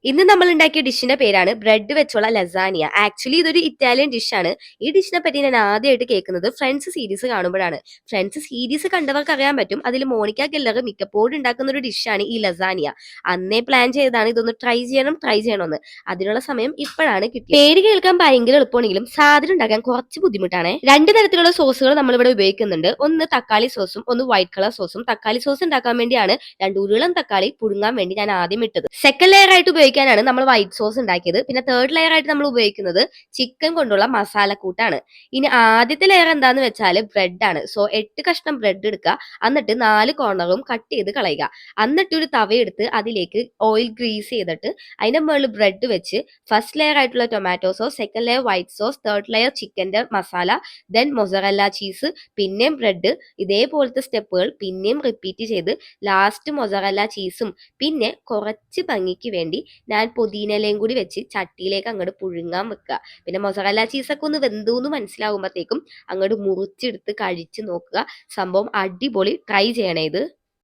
ഇന്ന് നമ്മൾ ഉണ്ടാക്കിയ ഡിഷിന്റെ പേരാണ് ബ്രെഡ് വെച്ചുള്ള ലസാനിയ. ആക്ച്വലി ഇതൊരു ഇറ്റാലിയൻ ഡിഷാണ്. ഈ ഡിഷിനെ പറ്റി ഞാൻ ആദ്യമായിട്ട് കേൾക്കുന്നത് ഫ്രണ്ട്സ് സീരീസ് കാണുമ്പോഴാണ്. ഫ്രണ്ട്സ് സീരീസ് കണ്ടവർക്ക് അറിയാൻ പറ്റും, അതിൽ മോണിക്ക ഗെല്ലർ മിക്കപ്പോഴും ഉണ്ടാക്കുന്ന ഒരു ഡിഷാണ് ഈ ലസാനിയ. അന്നേ പ്ലാൻ ചെയ്തതാണ് ഇതൊന്ന് ട്രൈ ചെയ്യണമെന്ന്. അതിനുള്ള സമയം ഇപ്പോഴാണ് കിട്ടിയത്. പേര് കേൾക്കാൻ ഭയങ്കര എളുപ്പമാണെങ്കിലും സാധനം ഉണ്ടാക്കാൻ കുറച്ച് ബുദ്ധിമുട്ടാണ്. രണ്ട് തരത്തിലുള്ള സോസുകൾ നമ്മൾ ഇവിടെ ഉപയോഗിക്കുന്നുണ്ട്. ഒന്ന് തക്കാളി സോസും ഒന്ന് വൈറ്റ് കളർ സോസും. തക്കാളി സോസ് ഉണ്ടാക്കാൻ വേണ്ടിയാണ് 2 ഉരുളൻ തക്കാളി പുഴുങ്ങാൻ വേണ്ടി ഞാൻ ആദ്യം ഇട്ടത്. സെക്കൻഡ് ലെയർ ആയിട്ട് ഉപയോഗിക്കാനാണ് നമ്മൾ വൈറ്റ് സോസ് ഉണ്ടാക്കിയത്. പിന്നെ തേർഡ് ലെയർ ആയിട്ട് നമ്മൾ ഉപയോഗിക്കുന്നത് ചിക്കൻ കൊണ്ടുള്ള മസാലക്കൂട്ടാണ്. ഇനി ആദ്യത്തെ ലെയർ എന്താന്ന് വെച്ചാൽ ബ്രെഡ് ആണ്. സോ 8 കഷ്ണം ബ്രെഡ് എടുക്കുക, എന്നിട്ട് 4 കോർണറും കട്ട് ചെയ്ത് കളയുക. എന്നിട്ട് ഒരു തവ എടുത്ത് അതിലേക്ക് ഓയിൽ ഗ്രീസ് ചെയ്തിട്ട് അതിന്റെ മുകളിൽ ബ്രെഡ് വെച്ച് ഫസ്റ്റ് ലെയർ ആയിട്ടുള്ള tomato sauce, second layer white sauce, third layer ചിക്കന്റെ മസാല, ദെൻ മൊസറല്ല ചീസ്, പിന്നെയും ബ്രെഡ്, ഇതേപോലത്തെ സ്റ്റെപ്പുകൾ പിന്നെയും റിപ്പീറ്റ് ചെയ്ത് ലാസ്റ്റ് മൊസറല്ല ചീസും പിന്നെ കുറച്ച് ഭംഗിക്ക് വേണ്ടി ഞാൻ പുതിനയിലയും കൂടി വെച്ച് ചട്ടിയിലേക്ക് അങ്ങോട്ട് പുഴുങ്ങാൻ വെക്കുക. പിന്നെ മൊസറല്ല ചീസൊക്കെ ഒന്ന് വെന്തൂന്ന് മനസ്സിലാകുമ്പോഴത്തേക്കും അങ്ങോട്ട് മുറിച്ചെടുത്ത് കഴിച്ച് നോക്കുക. സംഭവം അടിപൊളി, ട്രൈ ചെയ്യണേ ഇത്.